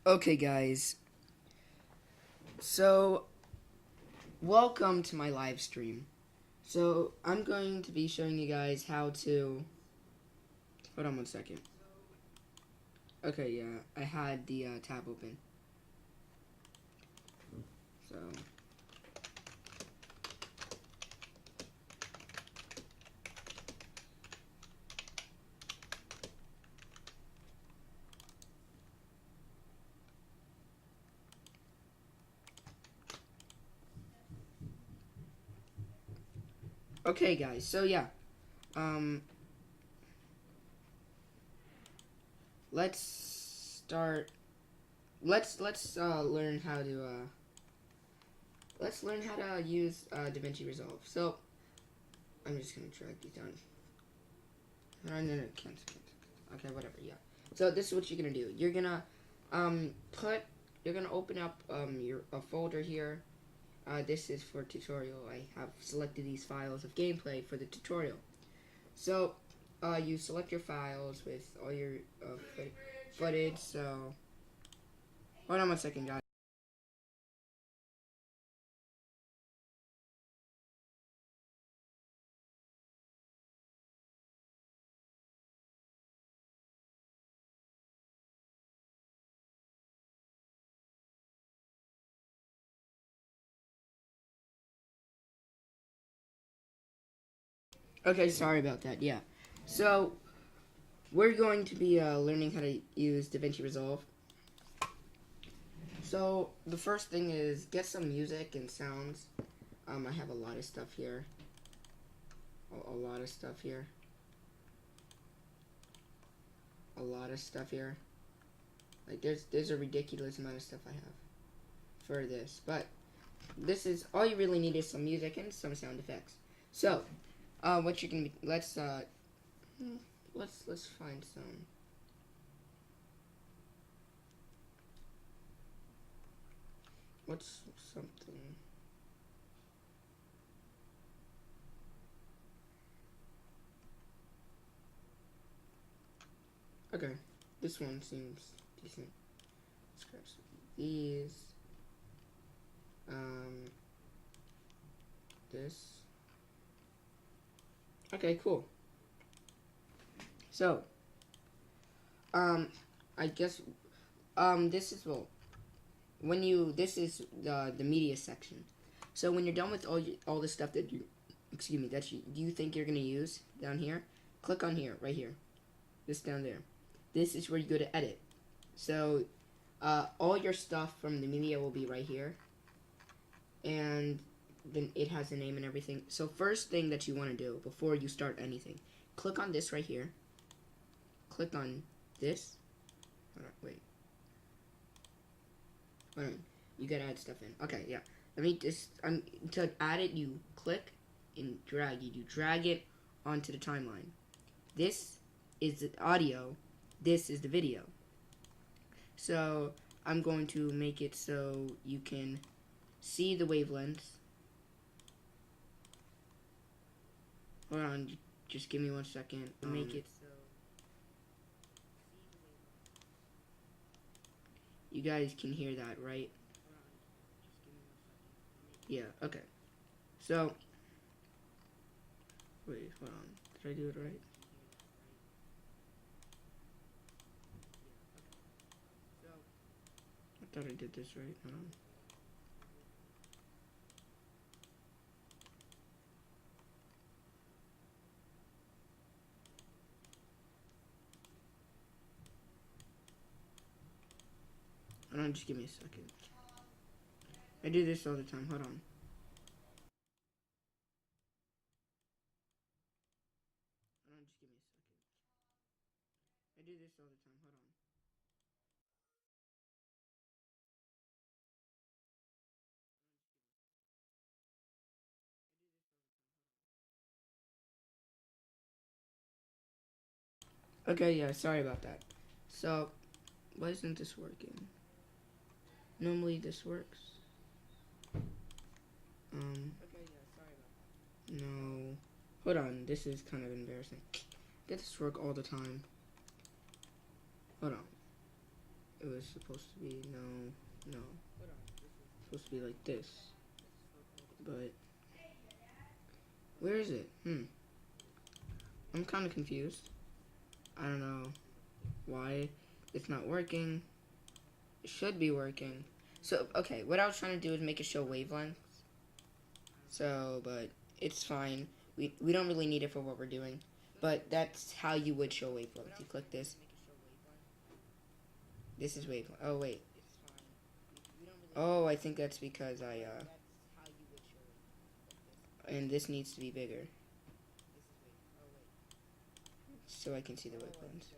Okay, guys. So, welcome to my live stream. So, I'm going to be showing you guys how to. Hold on one second. Okay, yeah, I had the tab open. So, okay, guys. So yeah, um, let's start. Let's learn how to let's learn how to use DaVinci Resolve. So, I'm just gonna drag these down. No, cancel. Okay, whatever. Yeah. So this is what you're gonna do. You're gonna put. You're gonna open up your a folder here. This is for tutorial. I have selected these files of gameplay for the tutorial. So you select your files with all your footage. So hold on one second, guys. Okay, sorry about that. Yeah. So we're going to be learning how to use DaVinci Resolve. So the first thing is get some music and sounds. I have a lot of stuff here. A lot of stuff here. A lot of stuff here. Like there's a ridiculous amount of stuff I have for this, but this is all you really need is some music and some sound effects. So, what you can let's find some. What's something? Okay, this one seems decent. Scratch these. This. Okay, cool. So, I guess, this is when you this is the media section. So when you're done with all the stuff that excuse me, that you think you're gonna use down here, click on here, right here, this down there. This is where you go to edit. So, all your stuff from the media will be right here, and then it has a name and everything. So first thing that you want to do before you start anything, click on this right here. Click on this. Hold on, wait. Hold on. You gotta add stuff in. Okay, yeah. Let me just. To add it, you click and drag. You drag it onto the timeline. This is the audio. This is the video. So I'm going to make it so you can see the wavelengths. Hold on, just give me 1 second. Make it so you guys can hear that, right? Yeah, okay. So, wait, hold on. Did I do it right? I thought I did this right. Hold on. Hold on, just give me a second. I do this all the time. Hold on. Hold on, just give me a second. I do this all the time. Hold on. Okay, yeah, sorry about that. So, why isn't this working? Normally this works. Okay, yeah, sorry about that. No. Hold on, this is kind of embarrassing. Get this work all the time. Hold on. it was supposed to be, no. It's supposed to be like this. But, where is it? I'm kind of confused. I don't know why it's not working. It should be working. So, okay, what I was trying to do is make it show wavelengths. So, but it's fine. We don't really need it for what we're doing. But that's how you would show wavelengths. You click this. This is wavelength. Oh, wait. Oh, I think that's because and this needs to be bigger. So I can see the wavelengths.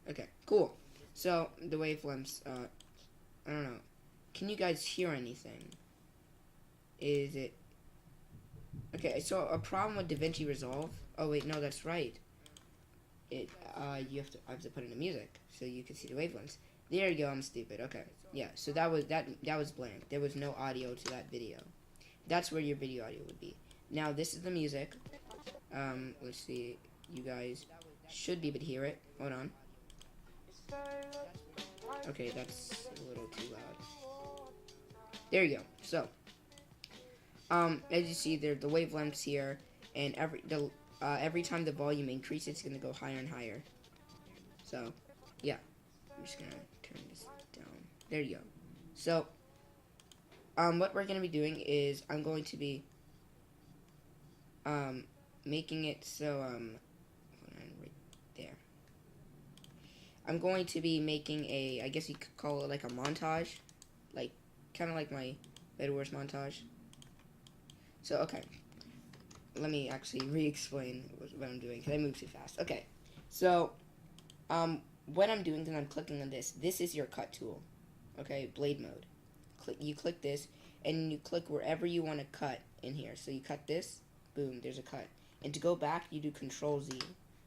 Okay, cool. So, the wavelengths, I don't know. Can you guys hear anything? Is it... Okay, so a problem with DaVinci Resolve... Oh, wait, no, that's right. I have to put in the music, so you can see the wavelengths. There you go, I'm stupid. Okay, yeah, so that was blank. There was no audio to that video. That's where your video audio would be. Now, this is the music. Let's see. You guys should be able to hear it. Hold on. Okay, that's a little too loud. There you go. So, as you see, there the wavelengths here, and every time the volume increases, it's gonna go higher and higher. So, yeah, I'm just gonna turn this down. There you go. So, what we're gonna be doing is I'm going to be making it so hold on, right there. I'm going to be making a, I guess you could call it like a montage, like kind of like my Bed Wars montage. So okay, let me actually re-explain what I'm doing because I moved too fast. Okay, so what I'm doing is I'm clicking on this. This is your cut tool. Okay, blade mode. You click this and you click wherever you want to cut in here. So you cut this, boom, there's a cut. And to go back, you do Control Z.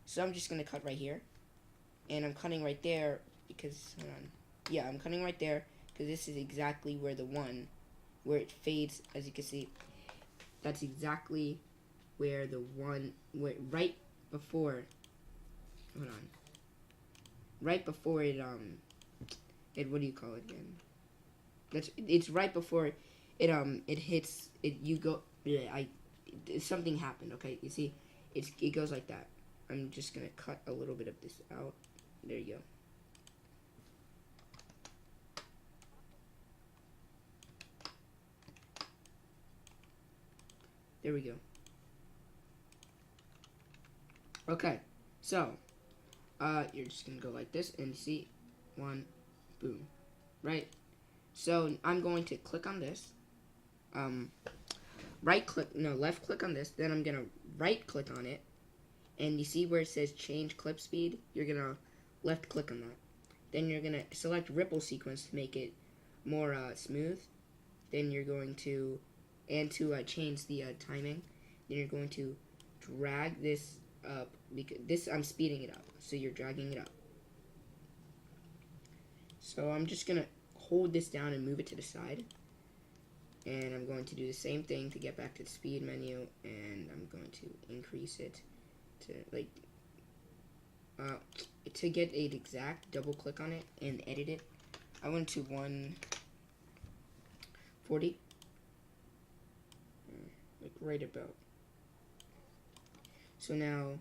So I'm just gonna cut right here, and I'm cutting right there because hold on. Yeah, I'm cutting right there because this is exactly where where it fades. As you can see, that's exactly where right before. Hold on. Right before it what do you call it again? It's right before it hits it. You go. Yeah, something happened. Okay, you see, it goes like that. I'm just gonna cut a little bit of this out. There you go. There we go. Okay, so you're just gonna go like this and see, one, boom, right? So I'm going to click on this. Left click on this. Then I'm gonna right click on it, and you see where it says change clip speed. You're gonna left click on that. Then you're gonna select ripple sequence to make it more smooth. Then you're going to change the timing. Then you're going to drag this up because this I'm speeding it up. So you're dragging it up. So I'm just gonna hold this down and move it to the side. And I'm going to do the same thing to get back to the speed menu, and I'm going to increase it to like to get an exact, double click on it and edit it. I went to 140, like right about. So now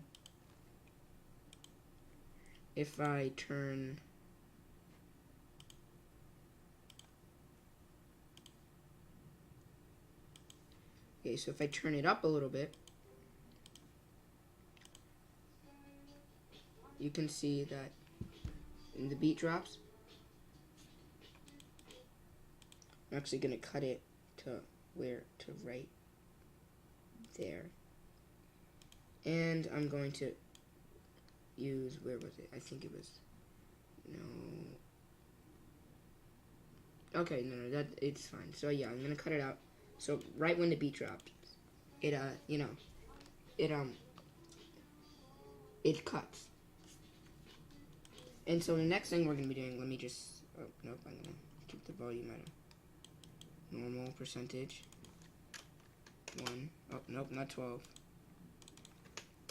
if I turn so if I turn it up a little bit, you can see that the beat drops. I'm actually going to cut it to right there. And I'm going to use, where was it? I think it was, okay, no, it's fine. So yeah, I'm going to cut it out. So right when the beat drops, it cuts. And so the next thing we're gonna be doing, let me just, nope, I'm gonna keep the volume at a normal percentage. 1, oh, nope, not 12.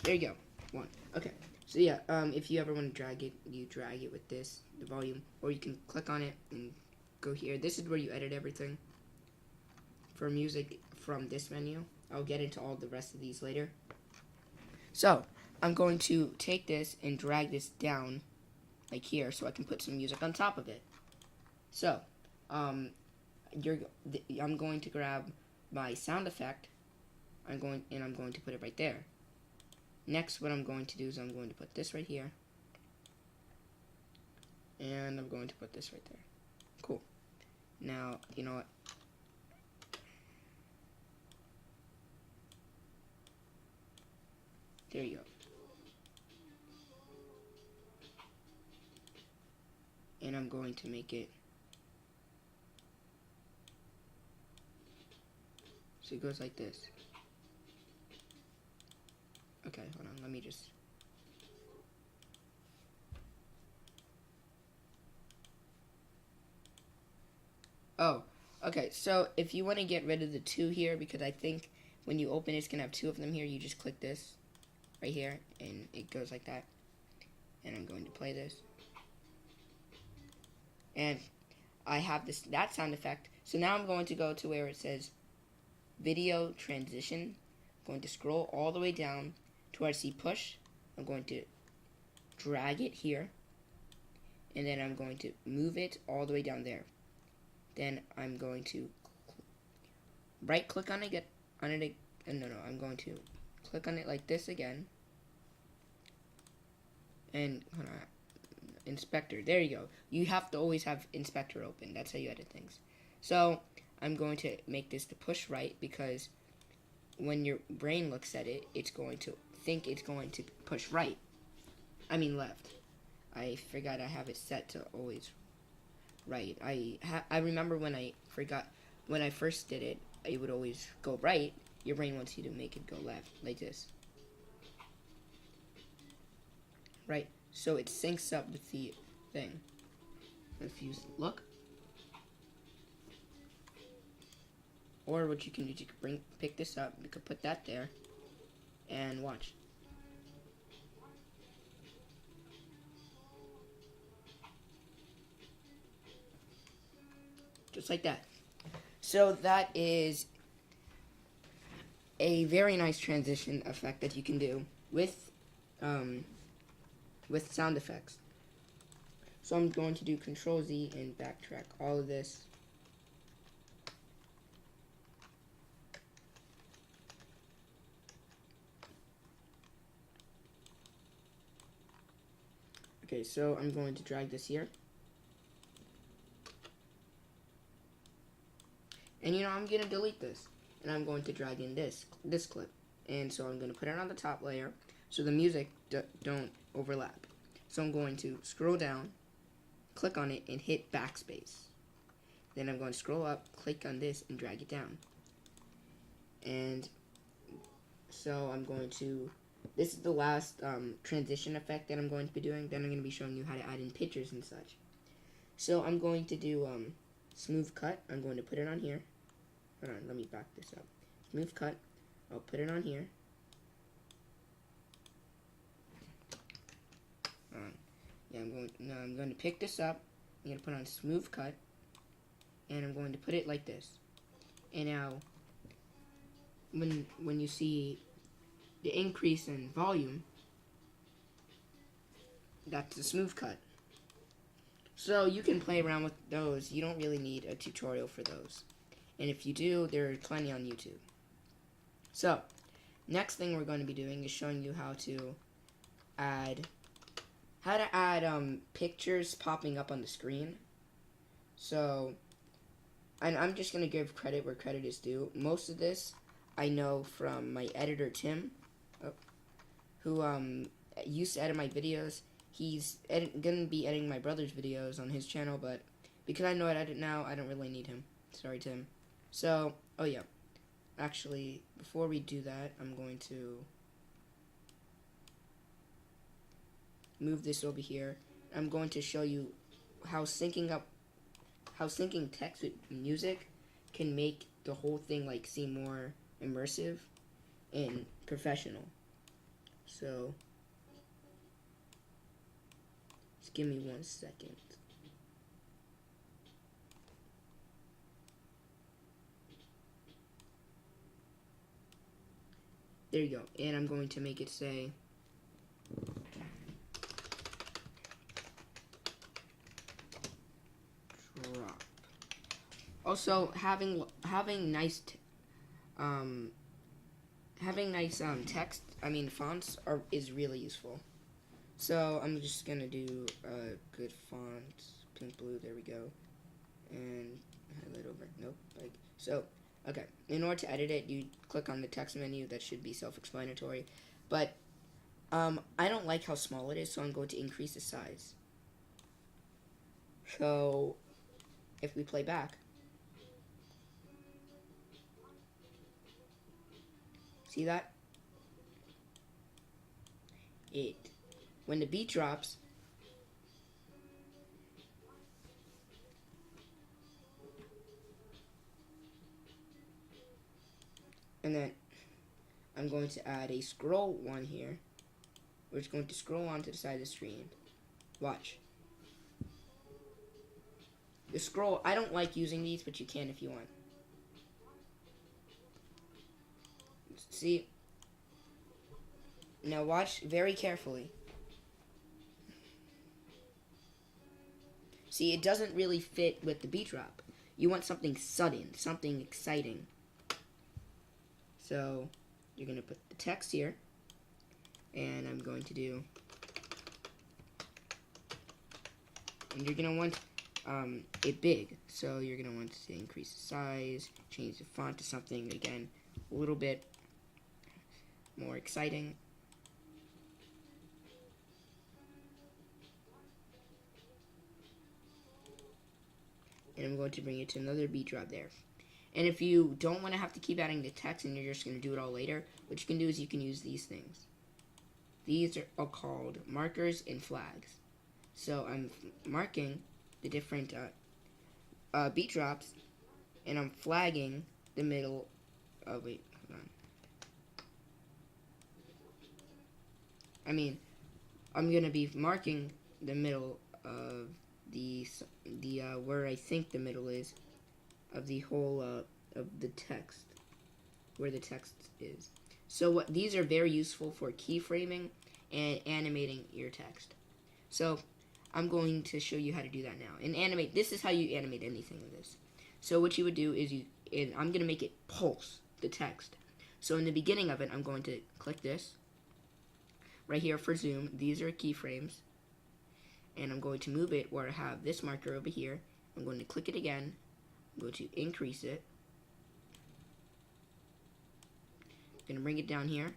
There you go, 1. Okay, So yeah, if you ever want to drag it, you drag it with this, the volume, or you can click on it and go here. This is where you edit everything for music from this menu. I'll get into all the rest of these later. So I'm going to take this and drag this down like here so I can put some music on top of it. So I'm going to grab my sound effect. I'm going to put it right there. Next, what I'm going to do is I'm going to put this right here. And I'm going to put this right there. Cool. Now, you know what? There you go. And I'm going to make it so it goes like this. Okay, hold on, let me just... Oh, okay, so if you want to get rid of the 2 here, because I think when you open it, it's going to have 2 of them here, you just click this right here, and it goes like that. And I'm going to play this. And I have that sound effect. So now I'm going to go to where it says video transition. I'm going to scroll all the way down to where I see push. I'm going to drag it here. And then I'm going to move it all the way down there. Then I'm going to right click on it, I'm going to click on it like this again. And hold on. Inspector, there you go. You have to always have inspector open. That's how you edit things. So I'm going to make this to push right, because when your brain looks at it, it's going to think it's going to push right. I mean left. I forgot I have it set to always right. I remember when I first did it, it would always go right. Your brain wants you to make it go left, like this. Right. So it syncs up with the thing. If you look. Or what you can do, you can pick this up, you could put that there, and watch. Just like that. So that is a very nice transition effect that you can do with sound effects. So I'm going to do Control Z and backtrack all of this. Okay, so I'm going to drag this here. And I'm going to delete this. And I'm going to drag in this clip. And so I'm going to put it on the top layer so the music don't overlap. So I'm going to scroll down, click on it, and hit backspace. Then I'm going to scroll up, click on this, and drag it down. And so I'm going to... This is the last transition effect that I'm going to be doing. Then I'm going to be showing you how to add in pictures and such. So I'm going to do smooth cut. I'm going to put it on here. Hold on, let me back this up. Smooth cut. I'll put it on here. Yeah, I'm going to pick this up. I'm going to put on smooth cut. And I'm going to put it like this. And now, when you see the increase in volume, that's the smooth cut. So you can play around with those. You don't really need a tutorial for those. And if you do, there are plenty on YouTube. So, next thing we're going to be doing is showing you how to add pictures popping up on the screen. So, and I'm just going to give credit where credit is due. Most of this I know from my editor, Tim, who used to edit my videos. He's going to be editing my brother's videos on his channel, but because I know how to edit now, I don't really need him. Sorry, Tim. So, oh yeah. Actually, before we do that, I'm going to move this over here. I'm going to show you how syncing text with music can make the whole thing like seem more immersive and professional. So, give me 1 second. There you go. And I'm going to make it say drop. Also, having nice text, fonts is really useful. So I'm just gonna do a good font, pink, blue. There we go, and highlight over. Nope. Okay. In order to edit it, you click on the text menu. That should be self-explanatory. But I don't like how small it is, so I'm going to increase the size. So if we play back, see that? When the beat drops, and then I'm going to add a scroll one here. We're just going to scroll onto the side of the screen. Watch. The scroll, I don't like using these, but you can if you want. See? Now watch very carefully. See, it doesn't really fit with the beat drop. You want something sudden, something exciting. So, you're going to put the text here. And I'm going to do... And you're going to want it big. So, you're going to want to increase the size, change the font to something, again, a little bit more exciting. And I'm going to bring it to another beat drop there. And if you don't want to have to keep adding the text and you're just going to do it all later, what you can do is you can use these things. These are called markers and flags. So I'm marking the different beat drops, and I'm flagging the middle. Oh wait, hold on. I'm gonna be marking the middle of the where I think the middle is of the whole of the text, where the text is. So these are very useful for keyframing and animating your text. So I'm going to show you how to do that now. And animate, this is how you animate anything in this. So what you would do is I'm going to make it pulse the text. So in the beginning of it, I'm going to click this right here for zoom. These are keyframes. And I'm going to move it where I have this marker over here. I'm going to click it again. I'm going to increase it. I'm going to bring it down here.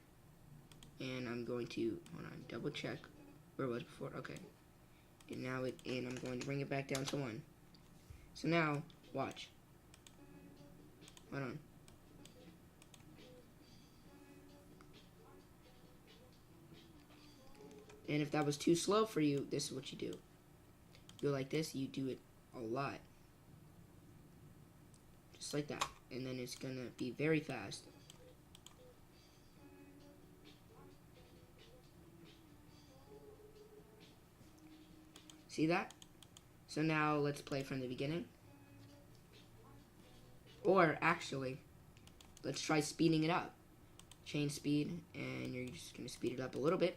And I'm going to, hold on, double check where it was before. Okay. And now I'm going to bring it back down to 1. So now, watch. Hold on. And if that was too slow for you, this is what you do. You go like this, you do it a lot. Just like that. And then it's going to be very fast. See that? So now let's play from the beginning. Or actually, let's try speeding it up. Change speed, and you're just going to speed it up a little bit.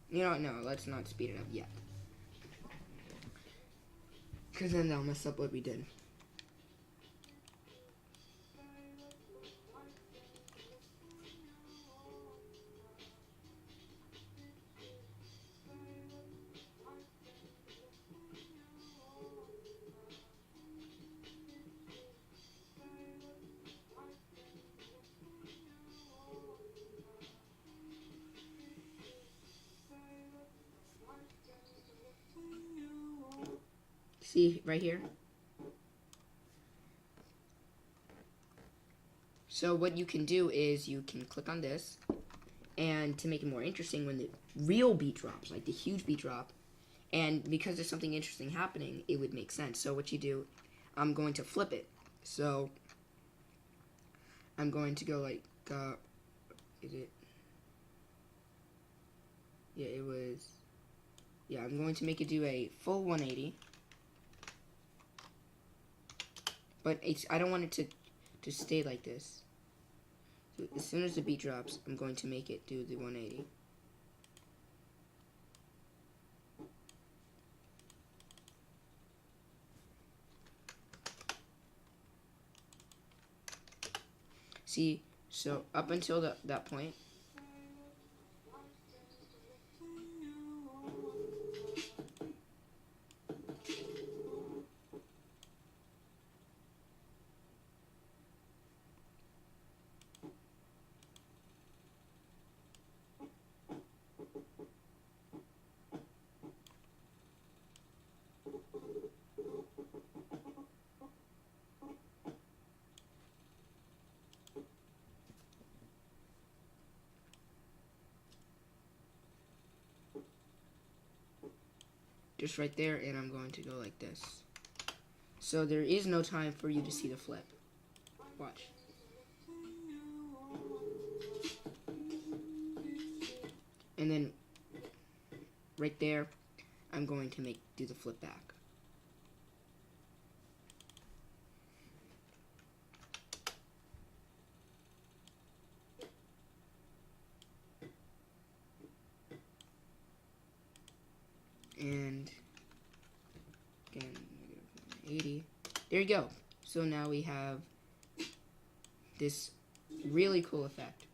You know what? No, let's not speed it up yet. Because then that'll mess up what we did. See right here? So what you can do is you can click on this, and to make it more interesting, when the real beat drops, like the huge beat drop, and because there's something interesting happening, it would make sense. So what you do, I'm going to flip it. So I'm going to go like, is it? Yeah, it was. Yeah, I'm going to make it do a full 180. But I don't want it to stay like this. So as soon as the beat drops, I'm going to make it do the 180. See, so up until that point, just right there, and I'm going to go like this. So there is no time for you to see the flip. Watch. And then right there, I'm going to do the flip back. And again, -180. There you go. So now we have this really cool effect.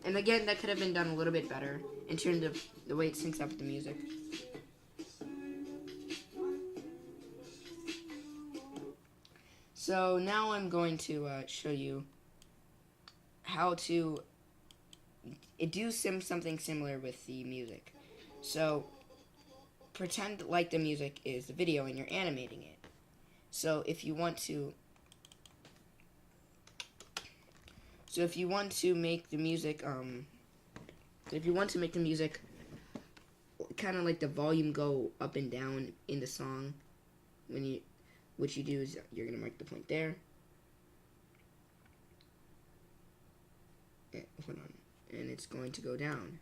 And again, that could have been done a little bit better in terms of the way it syncs up with the music. So now I'm going to show you how to do something similar with the music. So pretend like the music is the video and you're animating it. So if you want to make the music kind of like the volume go up and down in the song, what you do is you're gonna mark the point there. Hold on, and it's going to go down,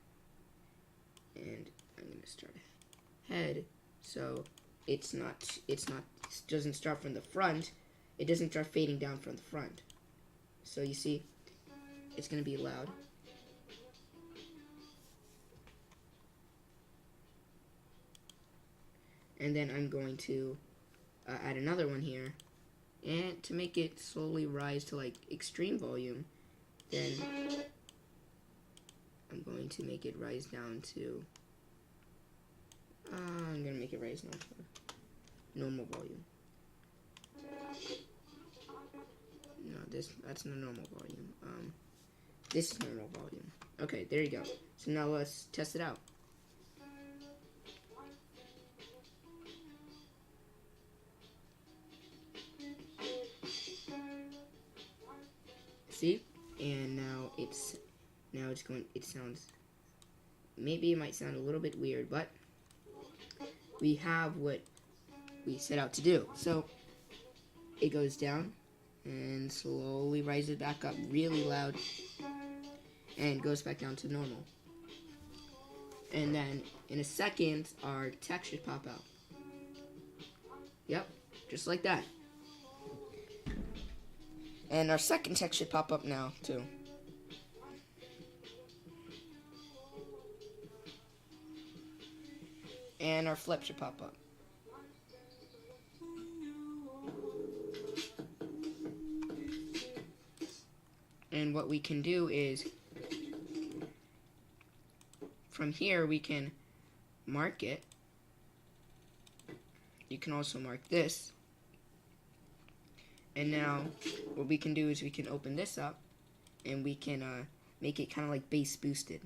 and I'm gonna start head, so it doesn't start from the front. It doesn't start fading down from the front. So you see, it's gonna be loud. And then I'm going to add another one here, and to make it slowly rise to like extreme volume, then I'm going to make it rise down to I'm gonna make it rise down to normal volume. No, that's not normal volume. This is normal volume. Okay, there you go. So now let's test it out. See? And now it sounds, maybe it might sound a little bit weird, but we have what we set out to do. So it goes down and slowly rises back up really loud and goes back down to normal. And then in a second, our text should pop out. Yep, just like that. And our second text should pop up now, too. And our flip should pop up. And what we can do is, from here, we can mark it. You can also mark this. And now, what we can do is we can open this up, and we can make it kind of like bass boosted.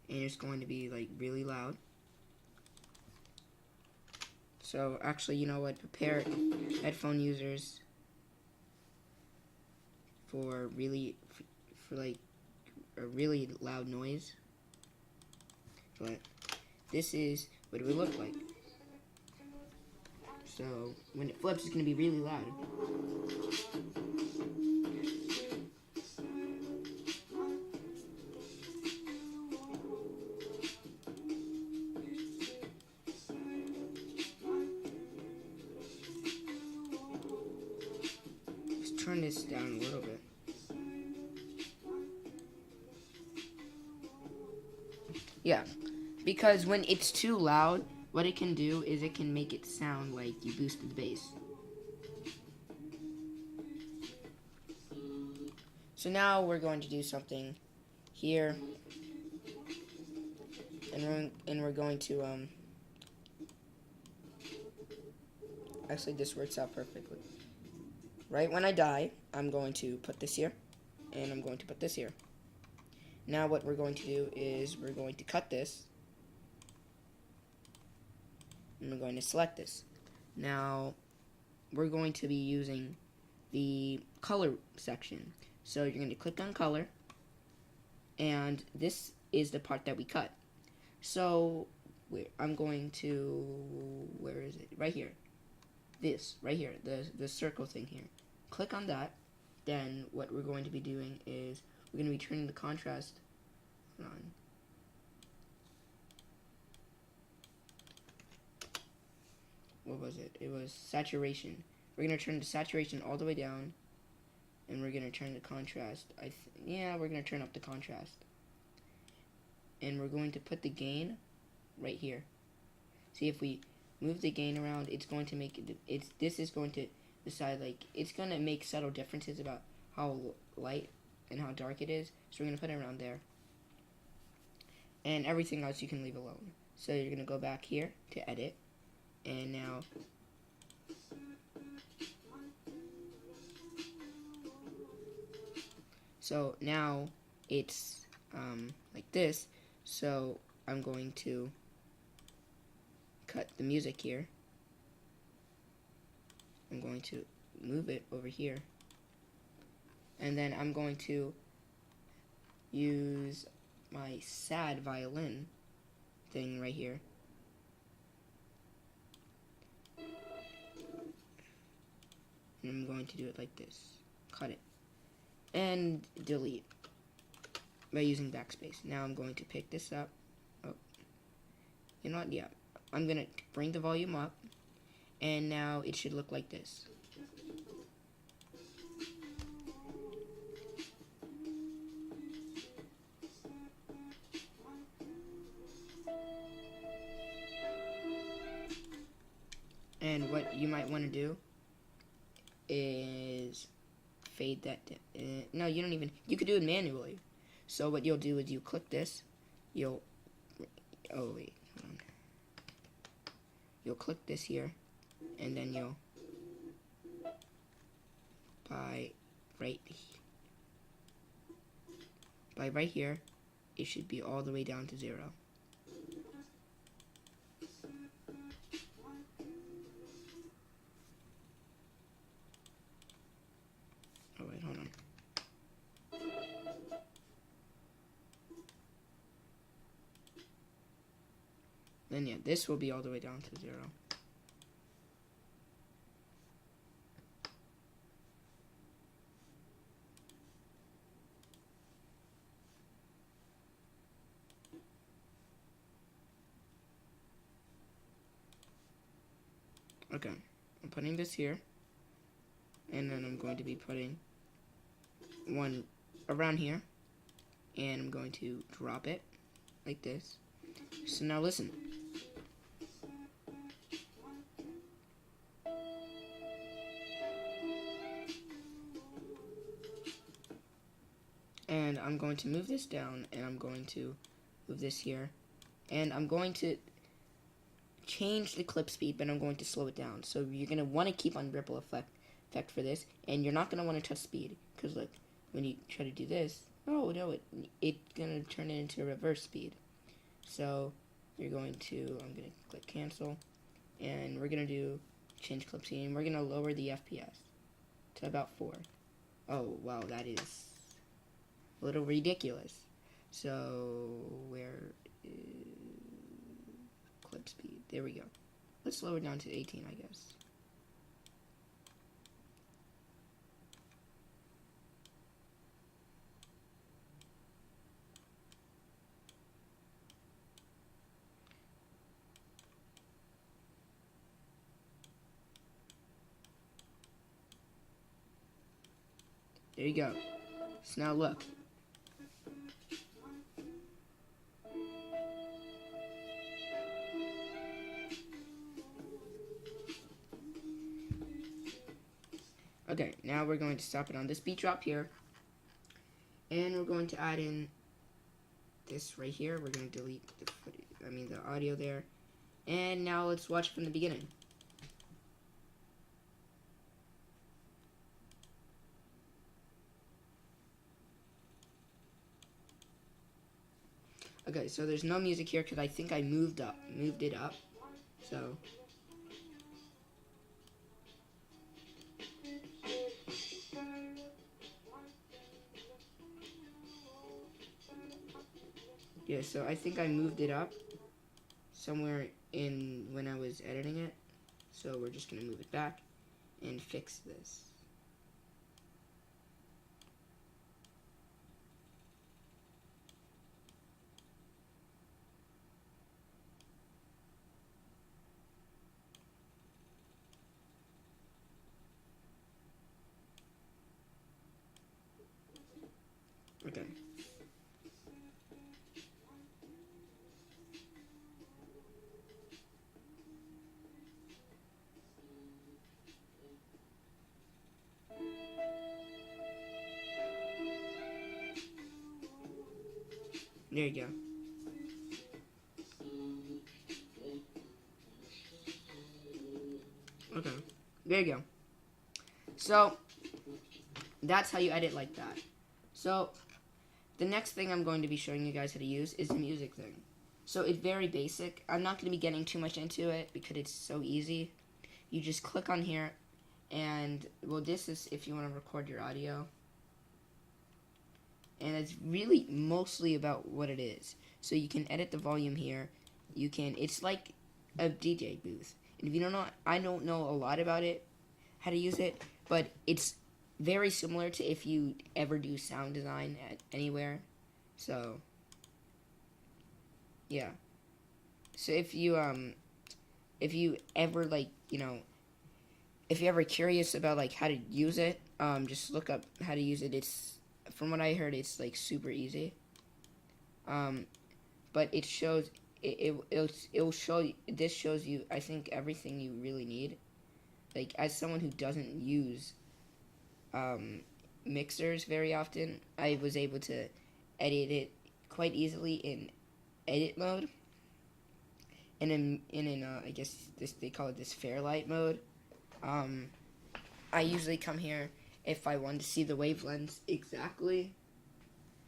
And it's going to be like really loud. So actually, you know what? Prepare headphone users for like a really loud noise. But this is what it would look like. So when it flips, it's going to be really loud. Let's turn this down a little bit. Yeah, because when it's too loud, what it can do is it can make it sound like you boosted the bass. So now we're going to do something here, and we're going to actually this works out perfectly. Right when I die, I'm going to put this here, and I'm going to put this here. Now what we're going to do is we're going to cut this, and we're going to select this. Now we're going to be using the color section. So you're going to click on color, and this is the part that we cut. So I'm going to, where is it? Right here. This, right here, the circle thing here. Click on that. Then what we're going to be doing is we're going to be turning the contrast on. What was it? It was saturation. We're going to turn the saturation all the way down, and we're going to turn the contrast. Yeah, we're going to turn up the contrast. And we're going to put the gain right here. See, if we move the gain around, it's going to make it, this is going to decide, like, it's going to make subtle differences about how light and how dark it is. So we're going to put it around there. And everything else you can leave alone. So you're going to go back here to edit. And now so now it's like this. So I'm going to cut the music here. I'm going to move it over here. And then I'm going to use my sad violin thing right here. And I'm going to do it like this. Cut it. And delete by using backspace. Now I'm going to pick this up. Oh. You know what? Yeah. I'm going to bring the volume up. And now it should look like this. And what you might want to do is fade that down. No, you don't even, you could do it manually. So what you'll do is you click this, you'll click this here, and then you'll by right here, it should be all the way down to 0. Oh wait, hold on. Then yeah, this will be all the way down to 0. Okay, I'm putting this here, and then I'm going to be putting one around here, and I'm going to drop it like this. So now listen. And I'm going to move this down, and I'm going to move this here, and I'm going to change the clip speed, but I'm going to slow it down. So you're going to want to keep on ripple effect for this, and you're not going to want to touch speed, because like when you try to do this, oh no, it's going to turn it into reverse speed. So you're going to, I'm going to click cancel, and we're gonna do change clip speed, and we're gonna lower the FPS to about 4. Oh wow, that is a little ridiculous. So where is clip speed? There we go. Let's lower it down to 18, I guess. There you go. So now look. Okay, now we're going to stop it on this beat drop here. And we're going to add in this right here. We're going to delete the audio there. And now let's watch from the beginning. Okay, so there's no music here because I think I moved it up. So yeah, so I think I moved it up somewhere in when I was editing it. So we're just gonna move it back and fix this. Okay. There you go. Okay. There you go. So that's how you edit like that. So the next thing I'm going to be showing you guys how to use is the music thing. So it's very basic. I'm not going to be getting too much into it because it's so easy. You just click on here and, well, this is if you want to record your audio. And it's really mostly about what it is. So you can edit the volume here. It's like a DJ booth. And if you don't know, I don't know a lot about it, how to use it, but it's very similar to if you ever do sound design at anywhere. So yeah. So if you ever if you're ever curious about like how to use it, just look up how to use it. It's, from what I heard, it's like super easy. But it shows it'll show you, this shows you, I think, everything you really need. Like, as someone who doesn't use mixers very often, I was able to edit it quite easily in edit mode, and in I guess they call it this Fairlight mode. I usually come here if I want to see the wavelengths exactly,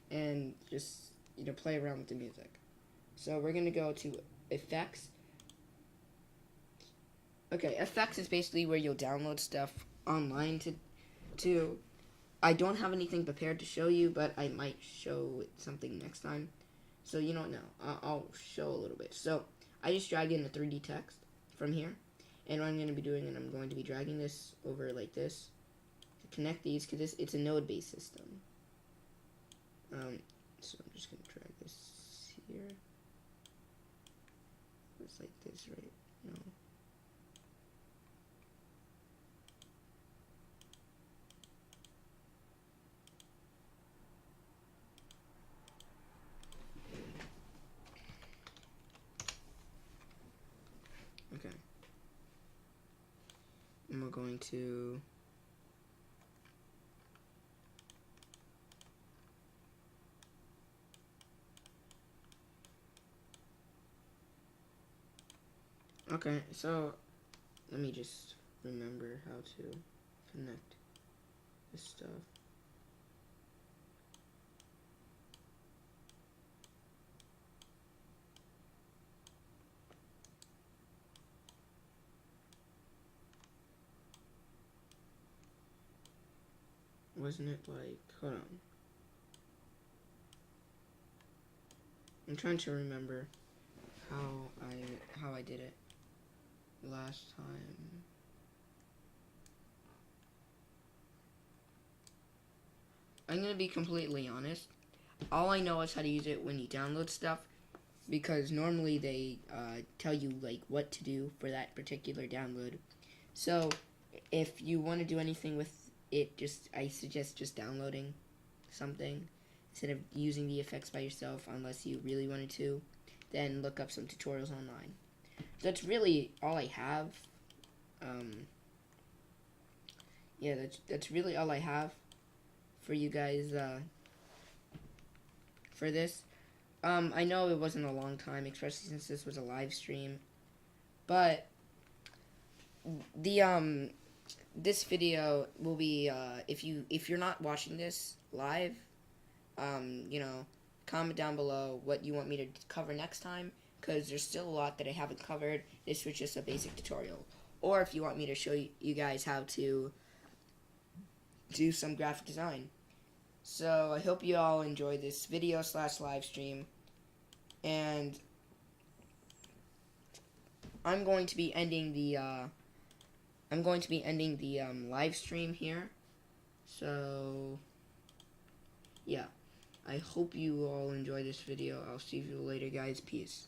and just play around with the music. So we're gonna go to effects. Okay, effects is basically where you'll download stuff online to. I don't have anything prepared to show you, but I might show something next time. So you don't know. I'll show a little bit. So I just dragged in the 3D text from here, and what I'm going to be doing, and I'm going to be dragging this over like this to connect these, because it's a node-based system. So I'm just going to drag this here. It's like this, right? No. Okay. And we're going to okay, so let me just remember how to connect this stuff. Wasn't it like, hold on. I'm trying to remember how I did it last time. I'm gonna be completely honest. All I know is how to use it when you download stuff, because normally they tell you like what to do for that particular download. So if you want to do anything with it, I suggest just downloading something instead of using the effects by yourself, unless you really wanted to. Then look up some tutorials online. That's really all I have. Yeah, that's really all I have for you guys for this. I know it wasn't a long time, especially since this was a live stream, but the this video will be if you're not watching this live, you know, comment down below what you want me to cover next time, because there's still a lot that I haven't covered. This was just a basic tutorial. Or if you want me to show you guys how to do some graphic design. So I hope you all enjoy this video / live stream, and I'm going to be ending the live stream here. So yeah, I hope you all enjoy this video. I'll see you later, guys. Peace.